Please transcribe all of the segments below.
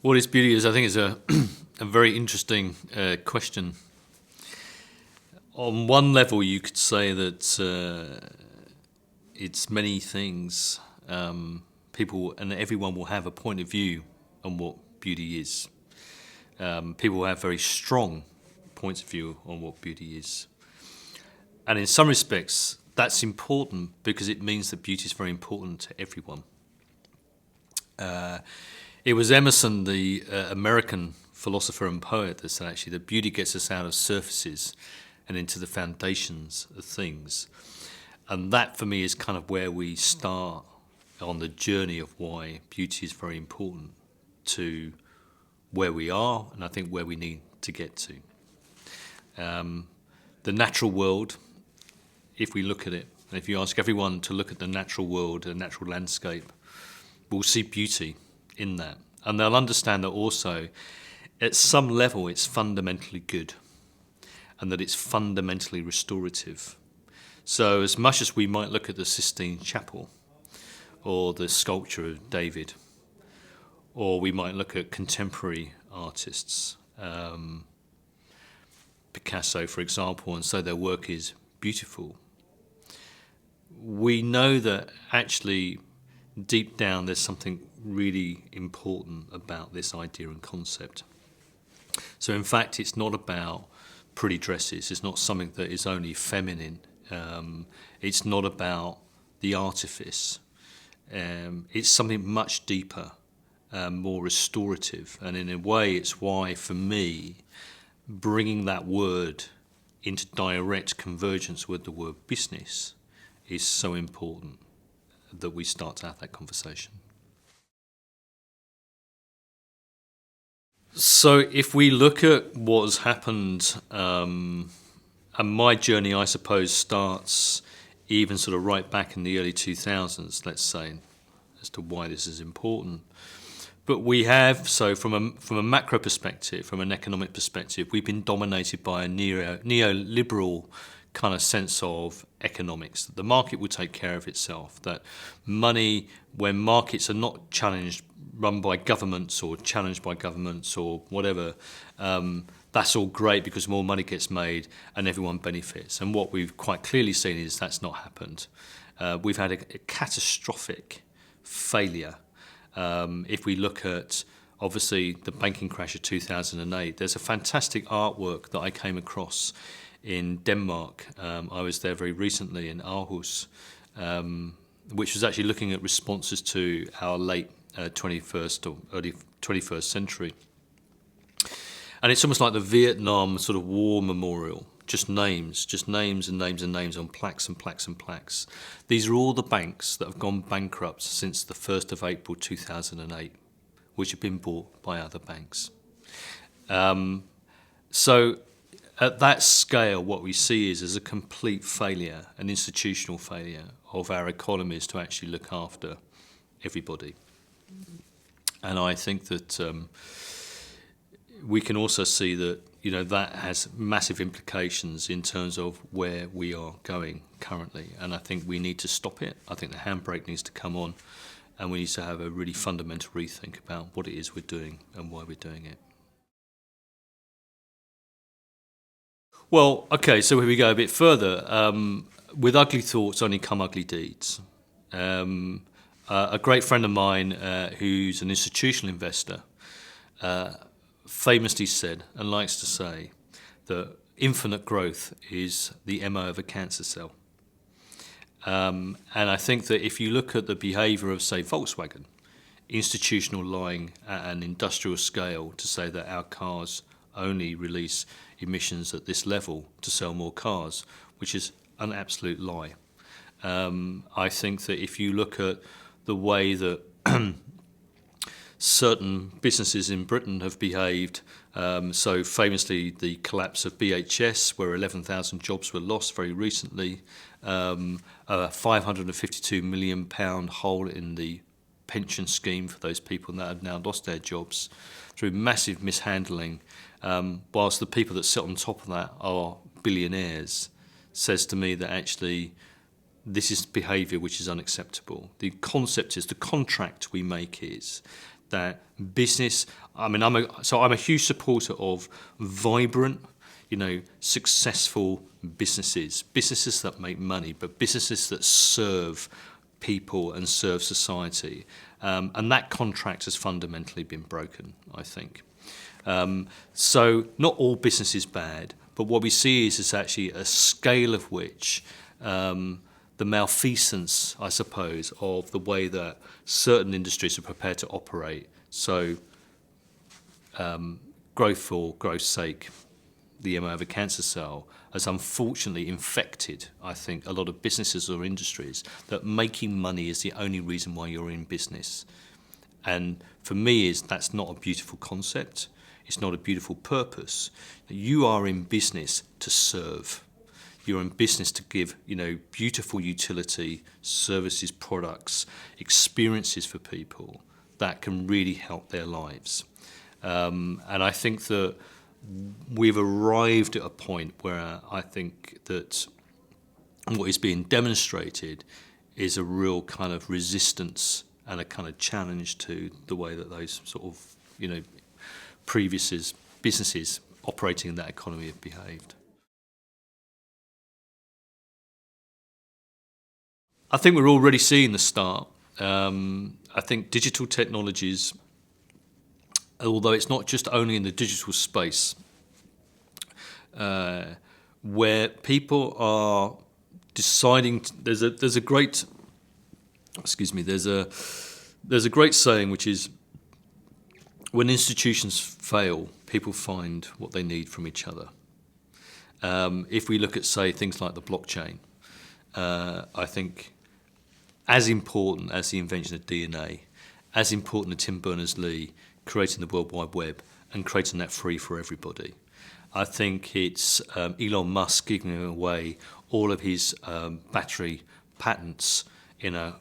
What is beauty is, I think, is a a very interesting question. On one level, you could say that it's many things. People and everyone will have a point of view on what beauty is. People have very strong points of view on what beauty is. And in some respects, that's important because it means that beauty is very important to everyone. It was Emerson, the American philosopher and poet, that said actually that beauty gets us out of surfaces and into the foundations of things. And that for me is kind of where we start on the journey of why beauty is very important to where we are and I think where we need to get to. The natural world, if we look at it, and if you ask everyone to look at the natural world, the natural landscape, we'll see beauty in that. And they'll understand that also, at some level, it's fundamentally good and that it's fundamentally restorative. So as much as we might look at the Sistine Chapel or the sculpture of David, or we might look at contemporary artists, Picasso, for example, and say their work is beautiful, we know that actually deep down there's something really important about this idea and concept. So in fact, it's not about pretty dresses. It's not something that is only feminine. It's not about the artifice. It's something much deeper, more restorative. And in a way, it's why, for me, bringing that word into direct convergence with the word business is so important that we start to have that conversation. So if we look at what has happened, and my journey, I suppose, starts even sort of right back in the early 2000s, let's say, as to why this is important. But we have, so from a macro perspective, from an economic perspective, we've been dominated by a neoliberal kind of sense of economics, that the market will take care of itself, that money, when markets are not challenged, run by governments or challenged by governments or whatever, that's all great because more money gets made and everyone benefits. And what we've quite clearly seen is that's not happened. We've had a catastrophic failure. If we look at, obviously, the banking crash of 2008, there's a fantastic artwork that I came across in Denmark. I was there very recently in Aarhus, which was actually looking at responses to our late 21st or early 21st century. And it's almost like the Vietnam sort of war memorial, just names and names and names on plaques and plaques and plaques. These are all the banks that have gone bankrupt since the 1st of April 2008, which have been bought by other banks. So at that scale, what we see is a complete failure, an institutional failure of our economies to actually look after everybody. And I think that we can also see that that has massive implications in terms of where we are going currently. And I think we need to stop it. I think the handbrake needs to come on, and we need to have a really fundamental rethink about what it is we're doing and why we're doing it. Well, okay, so here we go a bit further. With ugly thoughts only come ugly deeds. A great friend of mine who's an institutional investor famously said and likes to say that infinite growth is the MO of a cancer cell. And I think that if you look at the behaviour of, say, Volkswagen, institutional lying at an industrial scale to say that our cars only release emissions at this level to sell more cars, which is an absolute lie. I think that if you look at the way that certain businesses in Britain have behaved, so famously the collapse of BHS, where 11,000 jobs were lost very recently, a £552 million hole in the pension scheme for those people that have now lost their jobs through massive mishandling, whilst the people that sit on top of that are billionaires, says to me that actually this is behaviour which is unacceptable. The concept is, the contract we make is that business. I mean, I'm a huge supporter of vibrant, successful businesses that make money, but businesses that serve people and serve society. And that contract has fundamentally been broken, I think. So not all business is bad, but what we see is actually a scale of which the malfeasance, I suppose, of the way that certain industries are prepared to operate. So growth for growth's sake, the MO of a cancer cell, has unfortunately infected, I think, a lot of businesses or industries that making money is the only reason why you're in business. And for me, that's not a beautiful concept. It's not a beautiful purpose. You are in business to serve. You're in business to give, beautiful utility, services, products, experiences for people that can really help their lives. And I think that we've arrived at a point where I think that what is being demonstrated is a real kind of resistance and a kind of challenge to the way that those sort of, previous businesses operating in that economy have behaved. I think we're already seeing the start. I think digital technologies, although it's not just only in the digital space, where people are deciding. There's a great saying which is, when institutions fail, people find what they need from each other. If we look at, say, things like the blockchain, I think as important as the invention of DNA, as important as Tim Berners-Lee creating the World Wide Web and creating that free for everybody, I think it's Elon Musk giving away all of his battery patents in a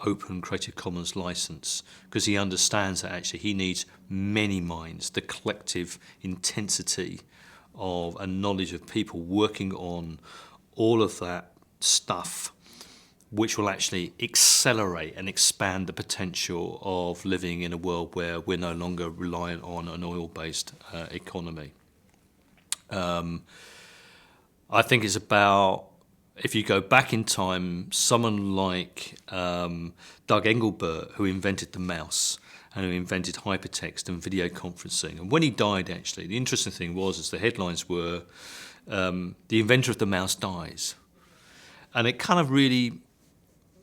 open Creative Commons license, because he understands that actually he needs many minds, the collective intensity of a knowledge of people working on all of that stuff, which will actually accelerate and expand the potential of living in a world where we're no longer reliant on an oil-based economy. I think it's about, if you go back in time, someone like Doug Engelbart, who invented the mouse and who invented hypertext and video conferencing. And when he died, actually, the interesting thing was the headlines were, the inventor of the mouse dies. And it kind of really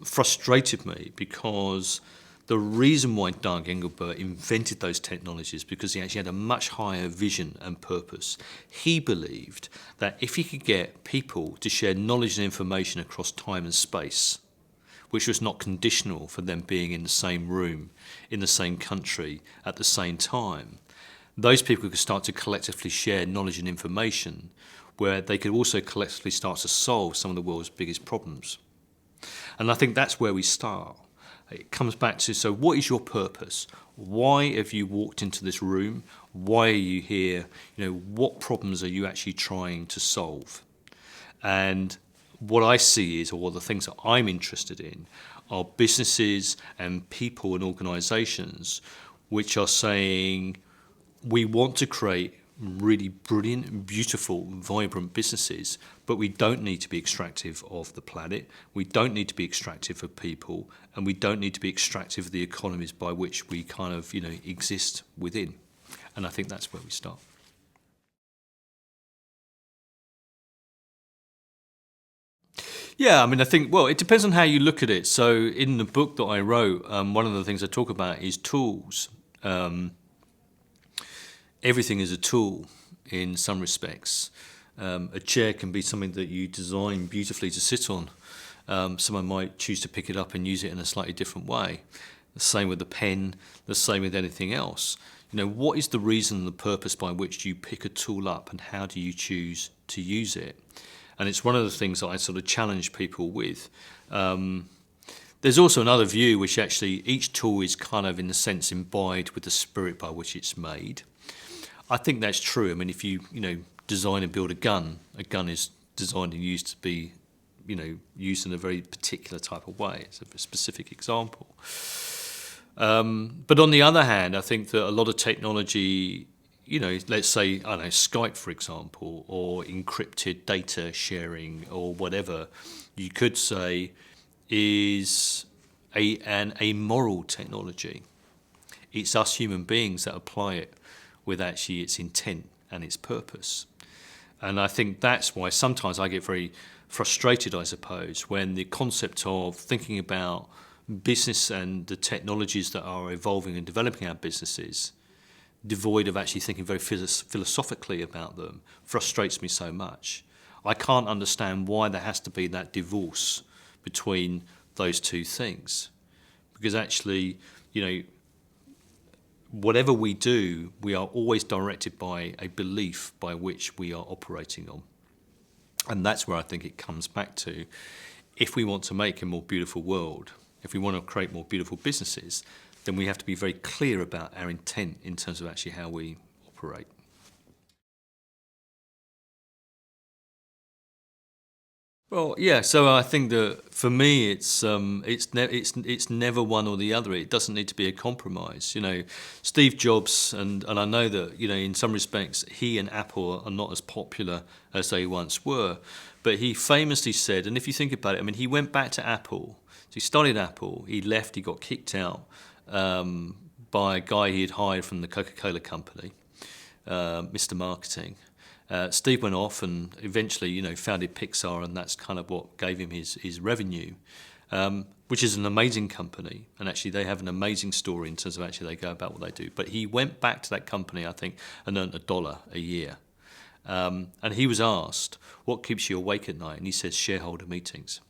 frustrated me, because the reason why Doug Engelbart invented those technologies, because he actually had a much higher vision and purpose. He believed that if he could get people to share knowledge and information across time and space, which was not conditional for them being in the same room, in the same country, at the same time, those people could start to collectively share knowledge and information, where they could also collectively start to solve some of the world's biggest problems. And I think that's where we start. It comes back to, so what is your purpose? Why have you walked into this room? Why are you here? What problems are you actually trying to solve? And what I see is, or the things that I'm interested in, are businesses and people and organisations which are saying, we want to create really brilliant, beautiful, vibrant businesses, but we don't need to be extractive of the planet, we don't need to be extractive of people, and we don't need to be extractive of the economies by which we kind of, exist within. And I think that's where we start. Yeah, I think, it depends on how you look at it. So in the book that I wrote, one of the things I talk about is tools. Everything is a tool in some respects. A chair can be something that you design beautifully to sit on. Someone might choose to pick it up and use it in a slightly different way. The same with the pen, the same with anything else. What is the reason and the purpose by which you pick a tool up, and how do you choose to use it? And it's one of the things that I sort of challenge people with. There's also another view which actually each tool is kind of, in a sense, imbibed with the spirit by which it's made. I think that's true. If you design and build a gun is designed and used to be, used in a very particular type of way. It's a specific example. But on the other hand, I think that a lot of technology, let's say, I don't know, Skype, for example, or encrypted data sharing or whatever, you could say is a moral technology. It's us human beings that apply it with actually its intent and its purpose. And I think that's why sometimes I get very frustrated, I suppose, when the concept of thinking about business and the technologies that are evolving and developing our businesses, devoid of actually thinking very philosophically about them, frustrates me so much. I can't understand why there has to be that divorce between those two things. Because actually, whatever we do, we are always directed by a belief by which we are operating on. And that's where I think it comes back to, if we want to make a more beautiful world, if we want to create more beautiful businesses, then we have to be very clear about our intent in terms of actually how we operate. Well, yeah. So I think that for me, it's never one or the other. It doesn't need to be a compromise. Steve Jobs, and I know that in some respects he and Apple are not as popular as they once were, but he famously said, and if you think about it, I mean, he went back to Apple. So he started Apple. He left. He got kicked out by a guy he had hired from the Coca-Cola company, Mr. Marketing. Steve went off and eventually, founded Pixar, and that's kind of what gave him his revenue, which is an amazing company. And actually, they have an amazing story in terms of actually they go about what they do. But he went back to that company, I think, and earned $1 a year. And he was asked, what keeps you awake at night? And he says, shareholder meetings.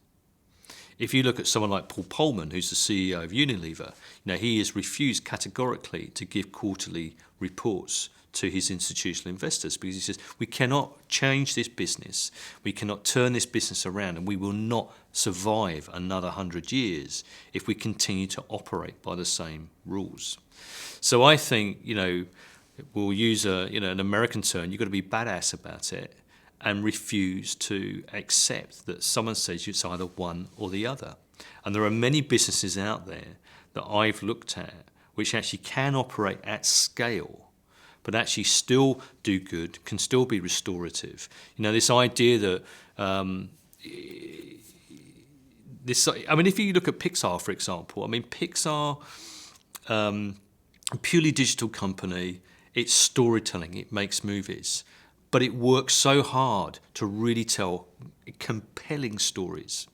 If you look at someone like Paul Polman, who's the CEO of Unilever, he has refused categorically to give quarterly reports to his institutional investors, because he says we cannot change this business, we cannot turn this business around, and we will not survive another 100 years if we continue to operate by the same rules. So I think we'll use an American term. You've got to be badass about it and refuse to accept that someone says it's either one or the other. And there are many businesses out there that I've looked at which actually can operate at scale, but actually still do good, can still be restorative. This idea that if you look at Pixar, for example, Pixar, a purely digital company, it's storytelling, it makes movies, but it works so hard to really tell compelling stories,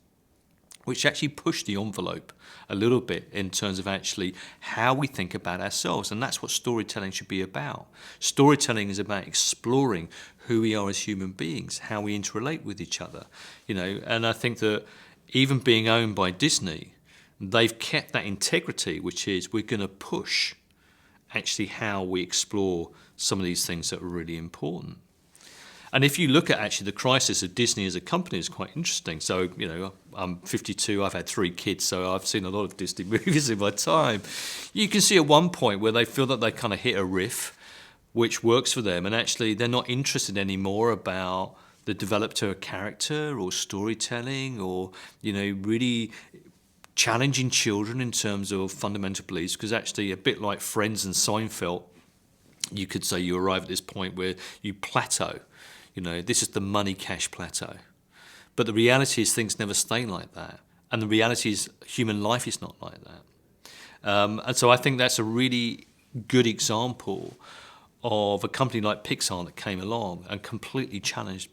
which actually push the envelope a little bit in terms of actually how we think about ourselves. And that's what storytelling should be about. Storytelling is about exploring who we are as human beings, how we interrelate with each other. And I think that even being owned by Disney, they've kept that integrity, which is we're going to push actually how we explore some of these things that are really important. And if you look at actually the crisis of Disney as a company, it's quite interesting. So, I'm 52, I've had 3 kids, so I've seen a lot of Disney movies in my time. You can see at one point where they feel that they kind of hit a riff, which works for them, and actually they're not interested anymore about the development of a character or storytelling or, really challenging children in terms of fundamental beliefs, because actually a bit like Friends and Seinfeld, you could say you arrive at this point where you plateau. This is the money cash plateau. But the reality is things never stay like that. And the reality is human life is not like that. And so I think that's a really good example of a company like Pixar that came along and completely challenged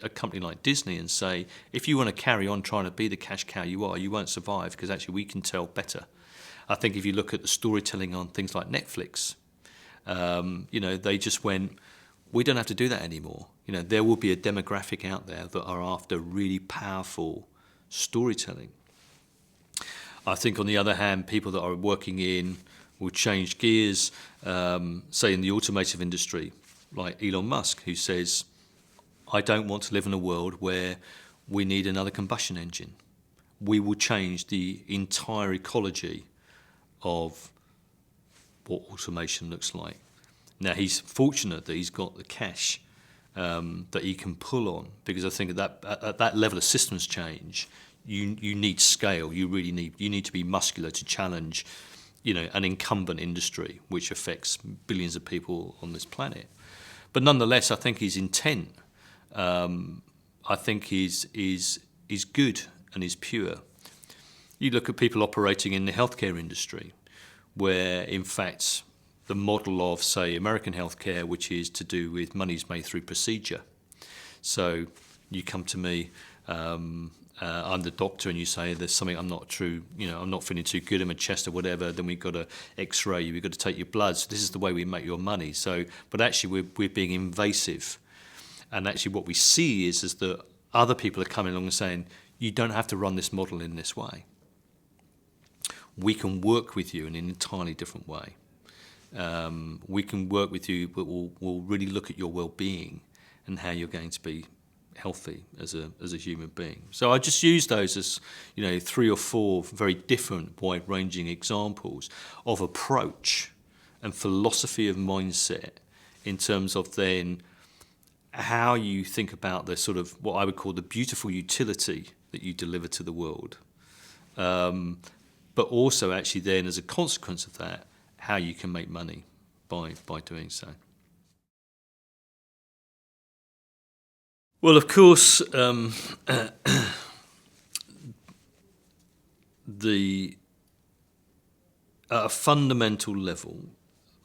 a company like Disney and say, if you want to carry on trying to be the cash cow you are, you won't survive, because actually we can tell better. I think if you look at the storytelling on things like Netflix, they just went, we don't have to do that anymore. There will be a demographic out there that are after really powerful storytelling. I think, on the other hand, people that are working in will change gears, say in the automotive industry, like Elon Musk, who says, I don't want to live in a world where we need another combustion engine. We will change the entire ecology of what automation looks like. Now, he's fortunate that he's got the cash that he can pull on, because I think at that level of systems change, you need scale. You need to be muscular to challenge, an incumbent industry which affects billions of people on this planet. But nonetheless, I think his intent, I think is good and is pure. You look at people operating in the healthcare industry, where in fact the model of, say, American healthcare, which is to do with money's made through procedure. So you come to me, I'm the doctor, and you say there's something I'm not feeling too good in my chest or whatever. Then we've got to X-ray you, we've got to take your blood. So this is the way we make your money. So, but actually we're being invasive, and actually what we see is that other people are coming along and saying you don't have to run this model in this way. We can work with you in an entirely different way. We can work with you, but we'll really look at your well-being and how you're going to be healthy as a human being. So I just use those as 3 or 4 very different, wide-ranging examples of approach and philosophy of mindset in terms of then how you think about the sort of what I would call the beautiful utility that you deliver to the world. But also actually then as a consequence of that, how you can make money by doing so. Well, of course, at a fundamental level,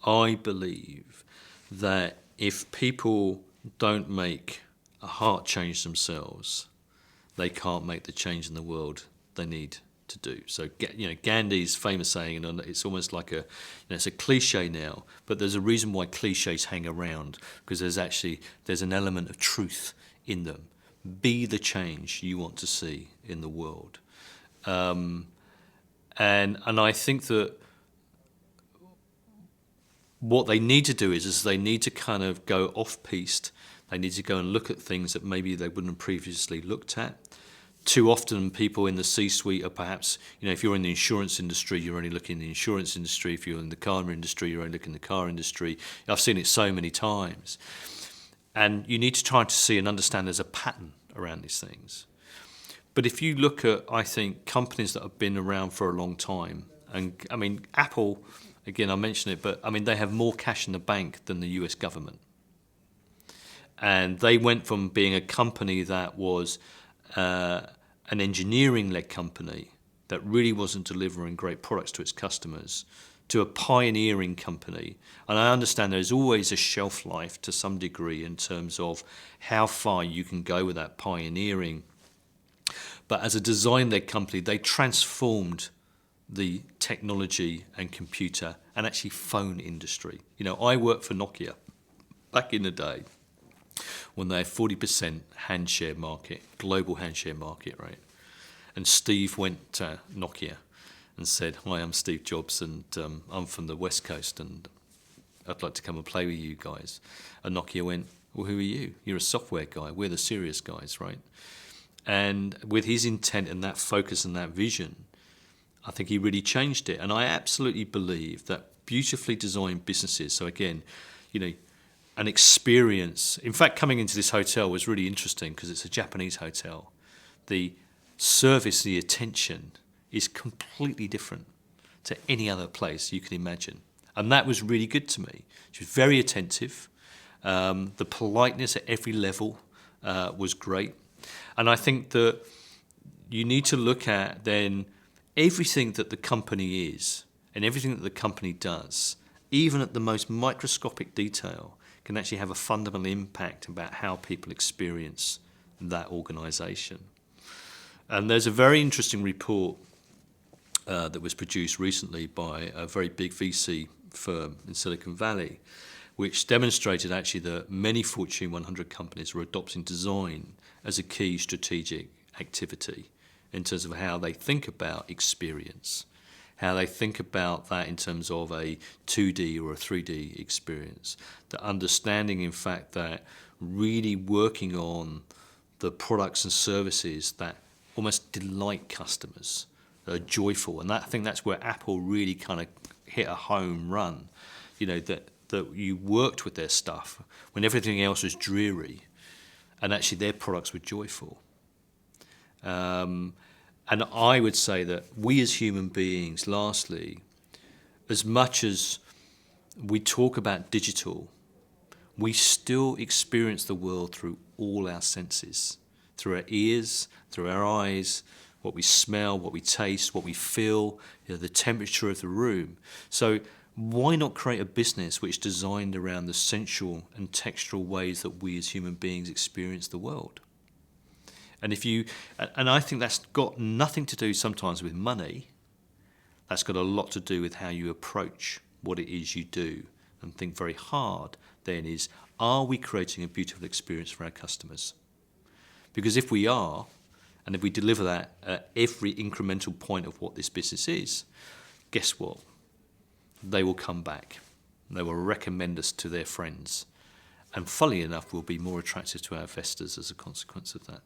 I believe that if people don't make a heart change themselves, they can't make the change in the world they need to do. So, Gandhi's famous saying, and it's almost like it's a cliche now, but there's a reason why cliches hang around, because there's an element of truth in them. Be the change you want to see in the world. And I think that what they need to do is they need to kind of go off-piste. They need to go and look at things that maybe they wouldn't have previously looked at. Too often people in the C-suite are perhaps, if you're in the insurance industry, you're only looking in the insurance industry. If you're in the car industry, you're only looking in the car industry. I've seen it so many times. And you need to try to see and understand there's a pattern around these things. But if you look at, I think, companies that have been around for a long time, and I mean, Apple, again, I mentioned it, but I mean, they have more cash in the bank than the US government. And they went from being a company that was an engineering-led company that really wasn't delivering great products to its customers, to a pioneering company. And I understand there's always a shelf life to some degree in terms of how far you can go with that pioneering. But as a design-led company, they transformed the technology and computer and actually phone industry. I worked for Nokia back in the day when they had 40% handshare market, global handshare market, right? And Steve went to Nokia and said, "Hi, I'm Steve Jobs, and I'm from the West Coast, and I'd like to come and play with you guys." And Nokia went, "Well, who are you? You're a software guy. We're the serious guys, right?" And with his intent and that focus and that vision, I think he really changed it. And I absolutely believe that beautifully designed businesses, so again, an experience. In fact, coming into this hotel was really interesting because it's a Japanese hotel. The service, the attention is completely different to any other place you can imagine. And that was really good to me. She was very attentive. The politeness at every level was great. And I think that you need to look at then everything that the company is and everything that the company does, even at the most microscopic detail, can actually have a fundamental impact about how people experience that organisation. And there's a very interesting report that was produced recently by a very big VC firm in Silicon Valley, which demonstrated actually that many Fortune 100 companies were adopting design as a key strategic activity in terms of how they think about experience, how they think about that in terms of a 2D or a 3D experience, the understanding, in fact, that really working on the products and services that almost delight customers, that are joyful. And I think that's where Apple really kind of hit a home run, that you worked with their stuff when everything else was dreary, and actually their products were joyful. And I would say that we as human beings, lastly, as much as we talk about digital, we still experience the world through all our senses, through our ears, through our eyes, what we smell, what we taste, what we feel, the temperature of the room. So why not create a business which is designed around the sensual and textural ways that we as human beings experience the world? And I think that's got nothing to do sometimes with money. That's got a lot to do with how you approach what it is you do, and think very hard then is, are we creating a beautiful experience for our customers? Because if we are, and if we deliver that at every incremental point of what this business is, guess what? They will come back. They will recommend us to their friends. And funnily enough, we'll be more attractive to our investors as a consequence of that.